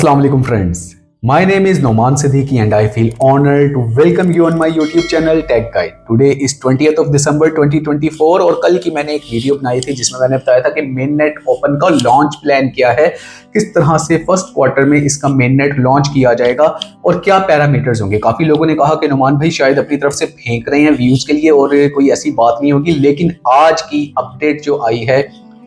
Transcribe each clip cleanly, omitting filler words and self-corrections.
Assalamu alaikum friends. My name is Noman Siddiqui and I feel honored to welcome you on my YouTube channel Tech Guide. Today is 20th of December 2024 और कल की मैंने एक video बनाई थी जिसमें मैंने बताया था कि मेननेट ओपन का लॉन्च प्लान क्या है, किस तरह से फर्स्ट क्वार्टर में इसका मेननेट लॉन्च किया जाएगा और क्या पैरामीटर्स होंगे। काफ़ी लोगों ने कहा कि नुमान भाई शायद अपनी तरफ से फेंक रहे हैं व्यूज़ के लिए और कोई ऐसी बात नहीं होगी, लेकिन आज की अपडेट जो आई है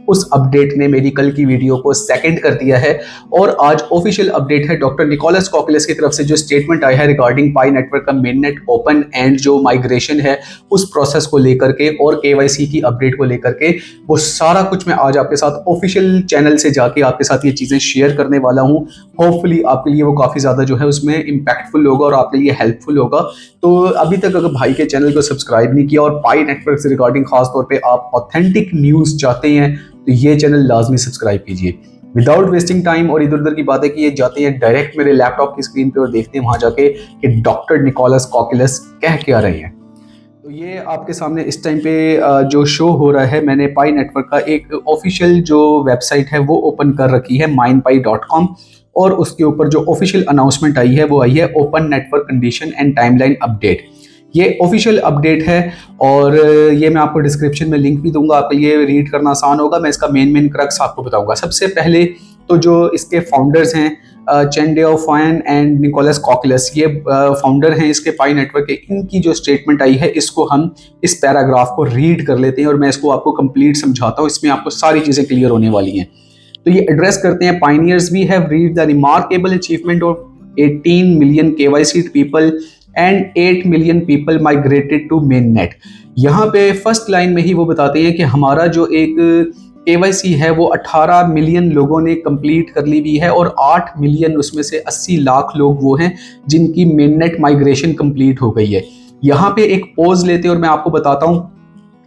उस अपडेट ने मेरी कल की वीडियो को सेकंड कर दिया है और आज ऑफिशियल अपडेट है डॉक्टर निकोलस कॉकलिस की तरफ से जो स्टेटमेंट आया है रिगार्डिंग पाई नेटवर्क का मेननेट ओपन एंड जो माइग्रेशन है उस प्रोसेस को लेकर के और केवाईसी की अपडेट को लेकर के, वो सारा कुछ मैं आज आपके साथ ऑफिशियल चैनल से जाके आपके साथ ये चीज़ें शेयर करने वाला हूँ। होपफुली आपके लिए वो काफ़ी ज़्यादा जो है उसमें इम्पैक्टफुल होगा और आपके लिए हेल्पफुल होगा। तो अभी तक अगर भाई के चैनल को सब्सक्राइब नहीं किया और पाई नेटवर्क से रिगार्डिंग खासतौर पर आप ऑथेंटिक न्यूज़ चाहते हैं तो ये चैनल लाजमी सब्सक्राइब कीजिए। विदाउट वेस्टिंग टाइम और इधर उधर की बातें किए जाते हैं डायरेक्ट मेरे लैपटॉप की स्क्रीन पे और देखते हैं वहां जाके कि डॉक्टर निकोलस कॉकलिस कह क्या रहे हैं। तो ये आपके सामने इस टाइम पे जो शो हो रहा है, मैंने पाई नेटवर्क का एक ऑफिशियल जो वेबसाइट है वो ओपन कर रखी है mindpi.com और उसके ऊपर जो ऑफिशियल अनाउंसमेंट आई है वो आई है open network condition and timeline update. ये ऑफिशियल अपडेट है और ये मैं आपको डिस्क्रिप्शन में लिंक भी दूंगा, आपके लिए रीड करना आसान होगा। मैं इसका मेन क्रक्स आपको बताऊंगा। सबसे पहले तो जो इसके फाउंडर्स हैं चेन डेओफान एंड निकोलस कॉकलिस, ये फाउंडर हैं इसके पाई नेटवर्क के। इनकी जो स्टेटमेंट आई है इसको हम इस पैराग्राफ को रीड कर लेते हैं और मैं इसको आपको कंप्लीट समझाता हूँ, इसमें आपको सारी चीज़ें क्लियर होने वाली हैं। तो ये एड्रेस करते हैं pioneers we have reached the remarkable achievement of 18 million KYC people and 8 million people migrated to mainnet. यहाँ पे फर्स्ट लाइन में ही वो बताते हैं कि हमारा जो एक केवाईसी है वो 18 मिलियन लोगों ने कंप्लीट कर ली हुई है और 8 मिलियन उसमें से 80 लाख लोग वो हैं जिनकी मेन नेट माइग्रेशन कंप्लीट हो गई है। यहाँ पे एक पॉज लेते हैं और मैं आपको बताता हूँ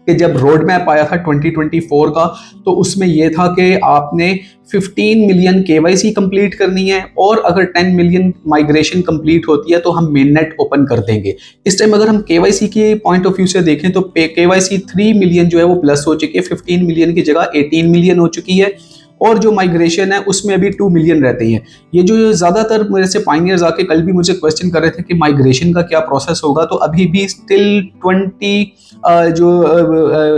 कि जब रोड मैप आया था 2024 का तो उसमें यह था कि आपने 15 मिलियन केवाईसी कंप्लीट करनी है और अगर 10 मिलियन माइग्रेशन कंप्लीट होती है तो हम मेननेट ओपन कर देंगे। इस टाइम अगर हम केवाईसी के पॉइंट ऑफ व्यू से देखें तो केवाईसी 3 मिलियन जो है वो प्लस हो चुकी है, 15 मिलियन की जगह 18 मिलियन हो चुकी है और जो माइग्रेशन है उसमें अभी 2 मिलियन रहते हैं। ये जो ज़्यादातर मेरे से पाइनियर्स आके कल भी मुझे क्वेश्चन कर रहे थे कि माइग्रेशन का क्या प्रोसेस होगा, तो अभी भी स्टिल 20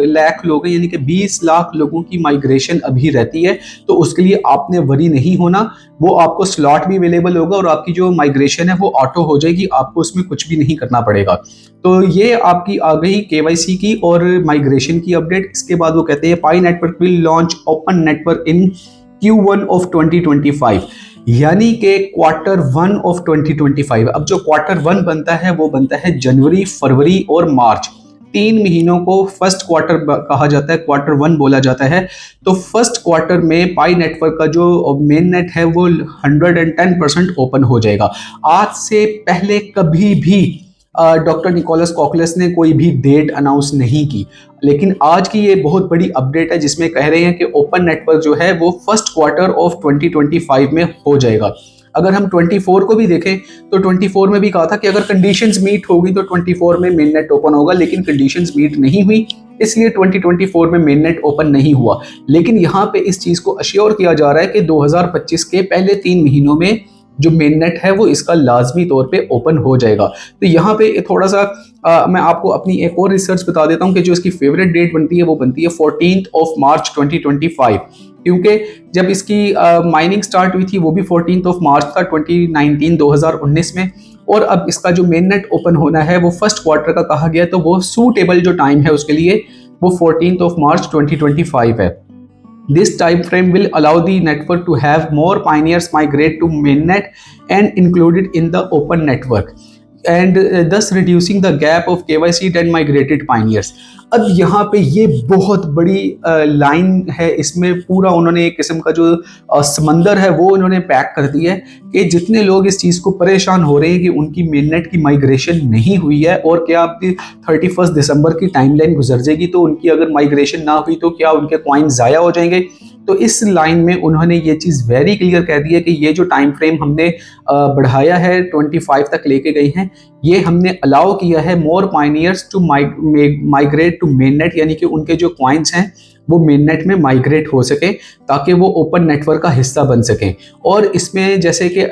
लाख लोग हैं, यानी कि 20 लाख लोगों की माइग्रेशन अभी रहती है। तो उसके लिए आपने वरी नहीं होना, वो आपको स्लॉट भी अवेलेबल होगा और आपकी जो माइग्रेशन है वो ऑटो हो जाएगी, आपको उसमें कुछ भी नहीं करना पड़ेगा। तो ये आपकी आ गई केवाईसी की और माइग्रेशन की अपडेट। इसके बाद वो कहते हैं Pi network will launch open network in Q1 of 2025, यानी कि क्वार्टर 1 ऑफ 2025। अब जो क्वार्टर 1 बनता है वो बनता है जनवरी, फरवरी और मार्च। 3 महीनों को फर्स्ट क्वार्टर कहा जाता है, क्वार्टर 1 बोला जाता है। तो फर्स्ट क्वार्टर में पाई नेटवर्क का जो मेन नेट है वो 110% ओपन हो जाएगा। आज से पहले कभी भी डॉक्टर निकोलस कॉकलिस ने कोई भी डेट अनाउंस नहीं की, लेकिन आज की ये बहुत बड़ी अपडेट है जिसमें कह रहे हैं कि ओपन नेटवर्क जो है वो फर्स्ट क्वार्टर ऑफ 2025 में हो जाएगा। अगर हम 24 को भी देखें तो 24 में भी कहा था कि अगर कंडीशंस मीट होगी तो 24 में मेन नेट ओपन होगा, लेकिन कंडीशंस मीट नहीं हुई इसलिए 2024 में मेन नेट ओपन नहीं हुआ। लेकिन यहाँ पे इस चीज़ को अश्योर किया जा रहा है कि 2025 के पहले 3 महीनों में जो मेन नेट है वो इसका लाजमी तौर पे ओपन हो जाएगा। तो यहाँ पे थोड़ा सा मैं आपको अपनी एक और रिसर्च बता देता हूँ कि जो इसकी फेवरेट डेट बनती है वो बनती है 14 ऑफ मार्च 2025, क्योंकि जब इसकी माइनिंग स्टार्ट हुई थी वो भी 14 ऑफ मार्च था 2019 में, और अब इसका जो मेन नेट ओपन होना है वो फर्स्ट क्वार्टर का कहा गया, तो वो सूटेबल जो टाइम है उसके लिए वो 14 ऑफ मार्च 2025 है। This time frame will allow the network to have more pioneers migrate to mainnet and included in the open network, and thus reducing the gap of KYC and migrated pioneers। अब यहाँ पे ये बहुत बड़ी line है, इसमें पूरा उन्होंने एक किस्म का जो समंदर है वो उन्होंने पैक कर दिया है कि जितने लोग इस चीज़ को परेशान हो रहे हैं कि उनकी मेननेट की माइग्रेशन नहीं हुई है और क्या आपकी 31 दिसंबर की टाइमलाइन गुजर जाएगी तो उनकी अगर माइग्रेशन ना हुई तो क्या उनके कॉइन ज़ाया हो जाएंगे। तो इस लाइन में उन्होंने ये चीज़ वेरी क्लियर कह दी है कि ये जो टाइम फ्रेम हमने बढ़ाया है 25 तक लेके गए हैं, ये हमने अलाउ किया है more pioneers to migrate to mainnet, यानी कि उनके जो कॉइन्स हैं वो मेन नेट में माइग्रेट हो सके ताकि वो ओपन नेटवर्क का हिस्सा बन सकें। और इसमें जैसे कि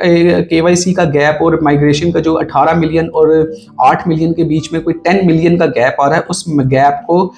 केवाईसी का गैप और माइग्रेशन का जो 18 मिलियन और 8 मिलियन के बीच में कोई 10 मिलियन का गैप आ रहा है, उस गैप को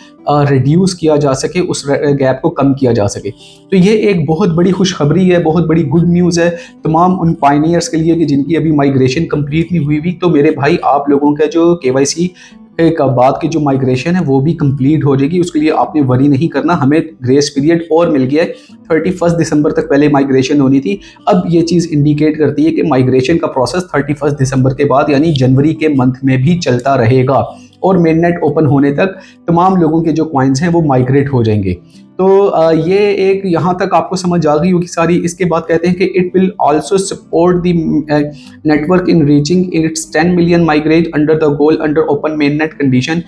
रिड्यूस किया जा सके, उस गैप को कम किया जा सके। तो ये एक बहुत बड़ी खुशखबरी है, बहुत बड़ी गुड न्यूज़ है तमाम उन पायनियर्स के लिए कि जिनकी अभी माइग्रेशन कंप्लीट नहीं हुई। तो मेरे भाई, आप लोगों का जो केवाईसी के बाद की जो माइग्रेशन है वो भी कंप्लीट हो जाएगी, उसके लिए आपने वरी नहीं करना। हमें ग्रेस पीरियड और मिल गया है, 31 दिसंबर तक पहले माइग्रेशन होनी थी। अब ये चीज़ इंडिकेट करती है कि माइग्रेशन का प्रोसेस 31 दिसंबर के बाद यानी जनवरी के मंथ में भी चलता रहेगा और मेन नेट ओपन होने तक तमाम लोगों के जो कॉइन्स हैं वो माइग्रेट हो जाएंगे। तो ये एक यहाँ तक आपको समझ आ गई होगी सारी। इसके बाद कहते हैं कि it will also support the network in reaching it's 10 million migrate under the goal under open main net condition.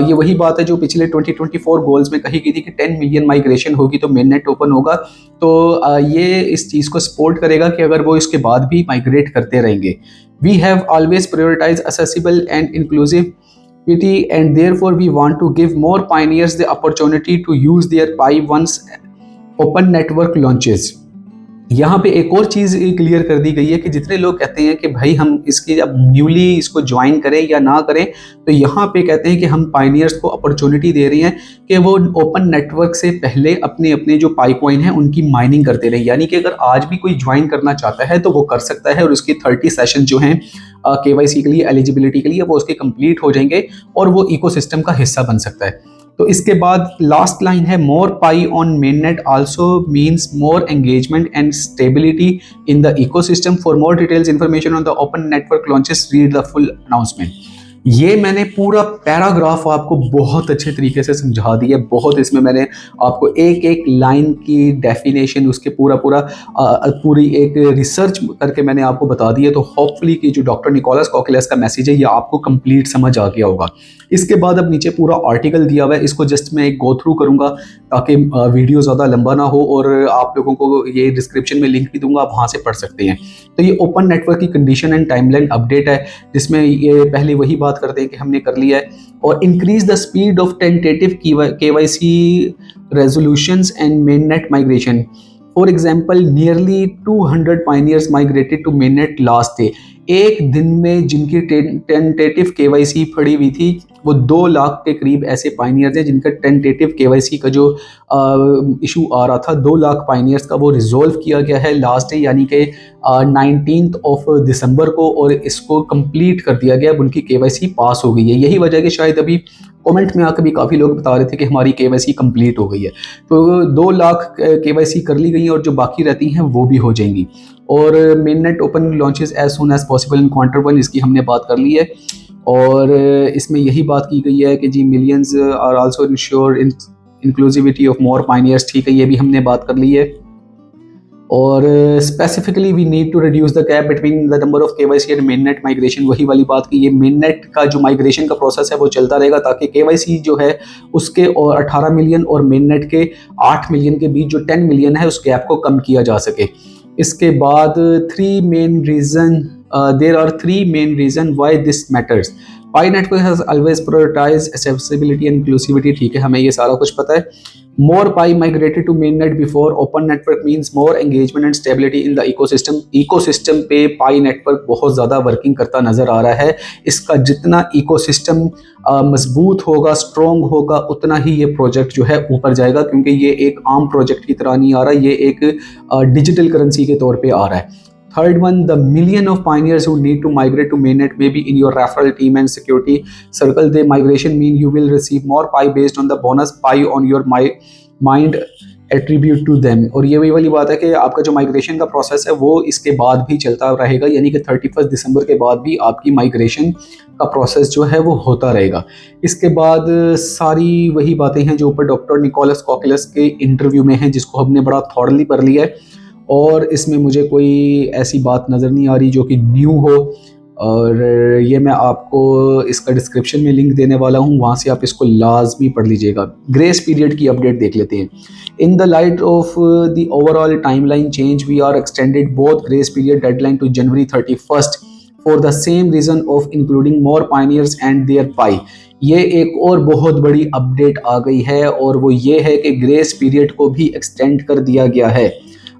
ये वही बात है जो पिछले 2024 गोल्स में कही गई थी कि 10 मिलियन माइग्रेशन होगी तो मेन नेट ओपन होगा। तो ये इस चीज़ को सपोर्ट करेगा कि अगर वो इसके बाद भी माइग्रेट करते रहेंगे। We have always prioritize accessible and inclusive and therefore we want to give more pioneers the opportunity to use their Pi once open network launches। यहाँ पे एक और चीज़ क्लियर कर दी गई है कि जितने लोग कहते हैं कि भाई हम इसकी अब न्यूली इसको ज्वाइन करें या ना करें, तो यहाँ पे कहते हैं कि हम पाइनियर्स को अपॉर्चुनिटी दे रहे हैं कि वो ओपन नेटवर्क से पहले अपने अपने जो पाई कॉइन है उनकी माइनिंग करते रहे। यानी कि अगर आज भी कोई ज्वाइन करना चाहता है तो वो कर सकता है और उसकी 30 सेशन जो हैं केवाईसी के लिए, एलिजिबिलिटी के लिए, वो उसके कंप्लीट हो जाएंगे और वो इकोसिस्टम का हिस्सा बन सकता है। तो इसके बाद लास्ट लाइन है, more Pi on mainnet also means more engagement and stability in the ecosystem. For more details information on the open network launches read the full announcement. ये मैंने पूरा पैराग्राफ आपको बहुत अच्छे तरीके से समझा दिया। बहुत इसमें मैंने आपको एक एक लाइन की डेफिनेशन, उसके पूरी एक रिसर्च करके मैंने आपको बता दिया। तो होपफुली कि जो डॉक्टर निकोलस कॉकलियस का मैसेज है ये आपको कंप्लीट समझ आ गया होगा। इसके बाद अब नीचे पूरा आर्टिकल दिया हुआ है, इसको जस्ट मैं एक गो थ्रू करूँगा ताकि वीडियो ज़्यादा लंबा ना हो, और आप लोगों को ये डिस्क्रिप्शन में लिंक भी दूंगा, आप वहाँ से पढ़ सकते हैं। तो ये ओपन नेटवर्क की कंडीशन एंड टाइमलाइन अपडेट है, जिसमें ये पहले वही बात करते हैं कि हमने कर लिया है। और increase the speed of tentative KYC resolutions and mainnet migration. For example, nearly 200 pioneers migrated to mainnet last day. एक दिन में जिनकी टेंटेटिव केवाईसी पड़ी हुई थी वो 2 लाख के करीब ऐसे पाइनियर्स हैं जिनका टेंटेटिव केवाईसी का जो इशू आ रहा था, 2 लाख पाइनियर्स का, वो रिजोल्व किया गया है लास्ट डे यानी कि 19 दिसंबर को, और इसको कंप्लीट कर दिया गया। उनकी केवाईसी पास हो गई है। यही वजह कि शायद अभी कमेंट में आकर भी काफ़ी लोग बता रहे थे कि हमारी केवाईसी कंप्लीट हो गई है। तो 2 लाख केवाईसी कर ली गई हैं और जो बाकी रहती हैं वो भी हो जाएंगी। और mainnet open launches as soon as possible in quarter 1, इसकी हमने बात कर ली है। और इसमें यही बात की गई है कि जी millions are also ensure inclusivity of more pioneers, ठीक है, ये भी हमने बात कर ली है। और specifically we need to reduce the gap between the number of KYC and mainnet migration. वही वाली बात की ये मेननेट का जो माइग्रेशन का प्रोसेस है वो चलता रहेगा ताकि केवाईसी जो है उसके और 18 मिलियन और मेननेट के 8 मिलियन के बीच जो 10 मिलियन है उस गैप को कम किया जा सके। इसके बाद there are three main reasons why this matters. Pi network has always prioritized accessibility and inclusivity, ठीक है, हमें ये सारा कुछ पता है। More Pi migrated to mainnet before open network means more engagement and stability in the ecosystem. Ecosystem पे Pi network बहुत ज़्यादा वर्किंग करता नज़र आ रहा है। इसका जितना ecosystem मजबूत होगा, स्ट्रॉन्ग होगा, उतना ही ये प्रोजेक्ट जो है ऊपर जाएगा, क्योंकि ये एक आम प्रोजेक्ट की तरह नहीं आ रहा, ये एक डिजिटल करेंसी के तौर पे आ रहा है। Third one, the million of pioneers who need to migrate to mainnet may be in your referral team and security circle. The migration mean you will receive more Pi based on the bonus Pi on your mind attribute to them. और ये वही वाली बात है कि आपका जो migration का प्रोसेस है वो इसके बाद भी चलता रहेगा, यानी कि 31 दिसंबर के बाद भी आपकी माइग्रेशन का प्रोसेस जो है वो होता रहेगा। इसके बाद सारी वही बातें हैं जो ऊपर डॉक्टर निकोलस कॉकलियस के इंटरव्यू में हैं, जिसको हमने बड़ा थॉरली पढ़ लिया है। और इसमें मुझे कोई ऐसी बात नज़र नहीं आ रही जो कि न्यू हो, और ये मैं आपको इसका डिस्क्रिप्शन में लिंक देने वाला हूँ, वहाँ से आप इसको लाजमी पढ़ लीजिएगा। ग्रेस पीरियड की अपडेट देख लेते हैं। In the light of the overall timeline change we are extended both grace period deadline to January 31st for the same reason of including more pioneers and their Pi. ये एक और बहुत बड़ी update आ गई है और वो ये है कि ग्रेस पीरियड को भी एक्सटेंड कर दिया गया है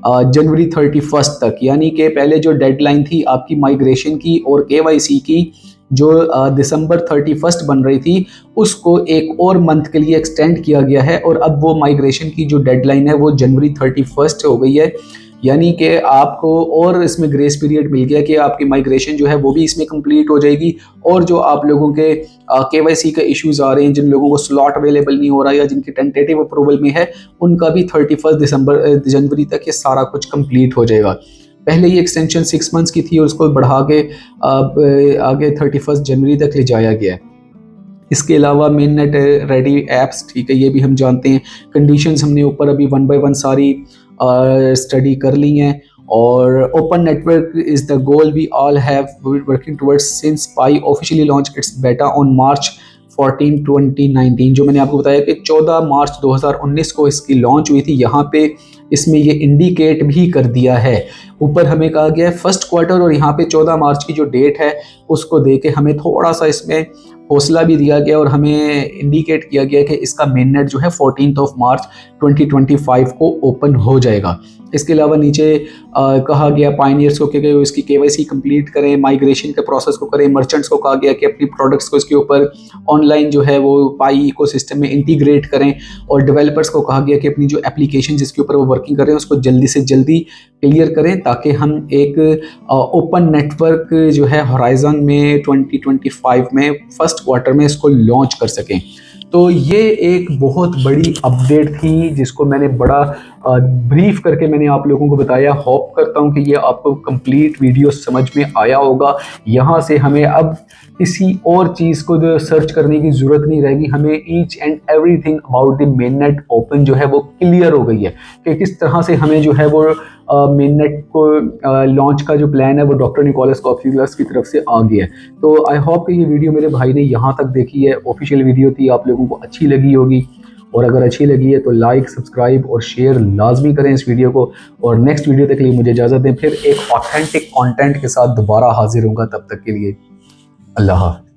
जनवरी 31 तक। यानी कि पहले जो डेडलाइन थी आपकी माइग्रेशन की और केवाईसी की जो दिसंबर 31 बन रही थी, उसको एक और मंथ के लिए एक्सटेंड किया गया है और अब वो माइग्रेशन की जो डेडलाइन है वो जनवरी 31 हो गई है। यानी कि आपको और इसमें ग्रेस पीरियड मिल गया कि आपकी माइग्रेशन जो है वो भी इसमें कंप्लीट हो जाएगी और जो आप लोगों के केवाईसी के इश्यूज आ रहे हैं, जिन लोगों को स्लॉट अवेलेबल नहीं हो रहा या जिनकी टेंटेटिव अप्रूवल में है, उनका भी 31 जनवरी तक ये सारा कुछ कंप्लीट हो जाएगा। पहले ये एक्सटेंशन 6 मंथ्स की थी और उसको बढ़ा के आगे 31 जनवरी तक ले जाया गया है। इसके अलावा मेन नेट रेडी एप्स, ठीक है, ये भी हम जानते हैं। कंडीशंस हमने ऊपर अभी 1 बाय 1 सारी स्टडी कर ली हैं। और open network is the goal we all have working towards since Pi officially launch its beta on March 14 2019। जो मैंने आपको बताया कि 14 मार्च 2019 को इसकी लॉन्च हुई थी। यहाँ पे इसमें ये इंडिकेट भी कर दिया है, ऊपर हमें कहा गया है फर्स्ट क्वार्टर, और यहाँ पे 14 मार्च की जो डेट है उसको दे के हमें थोड़ा सा इसमें हौसला भी दिया गया और हमें इंडिकेट किया गया कि इसका मेन नेट जो है 14 मार्च 2025 को ओपन हो जाएगा। इसके अलावा नीचे कहा गया पायनियर्स को कि इसकी केवाईसी कंप्लीट करें, माइग्रेशन के प्रोसेस को करें। मर्चेंट्स को कहा गया कि अपनी प्रोडक्ट्स को इसके ऊपर ऑनलाइन जो है वो पाई इकोसिस्टम में इंटीग्रेट करें। और डेवलपर्स को कहा गया कि अपनी जो एप्लीकेशन जिसके ऊपर वो वर्किंग कर रहे हैं उसको जल्दी से जल्दी क्लियर करें ताकि हम एक ओपन नेटवर्क जो है होराइजन में 2025 में फर्स्ट क्वार्टर में इसको लॉन्च कर सकें। तो ये एक बहुत बड़ी अपडेट थी जिसको मैंने बड़ा ब्रीफ करके मैंने आप लोगों को बताया। होप करता हूँ कि ये आपको कंप्लीट वीडियो समझ में आया होगा। यहाँ से हमें अब किसी और चीज़ को जो सर्च करने की ज़रूरत नहीं रहेगी। हमें each and everything about the main net open जो है वो क्लियर हो गई है कि किस तरह से हमें जो है वो मेन नेट को लॉन्च का जो प्लान है वो डॉक्टर निकोलस कोप्सिलस की तरफ से आ गया है। तो आई होप कि ये वीडियो मेरे भाई ने यहाँ तक देखी है, ऑफिशियल वीडियो थी, आप लोगों को अच्छी लगी होगी। और अगर अच्छी लगी है तो लाइक, सब्सक्राइब और शेयर लाजमी करें इस वीडियो को। और नेक्स्ट वीडियो तक के लिए मुझे इजाज़त दें, फिर एक ऑथेंटिक कंटेंट के साथ दोबारा हाजिर होऊंगा। तब तक के लिए अल्लाह हाफ़िज़।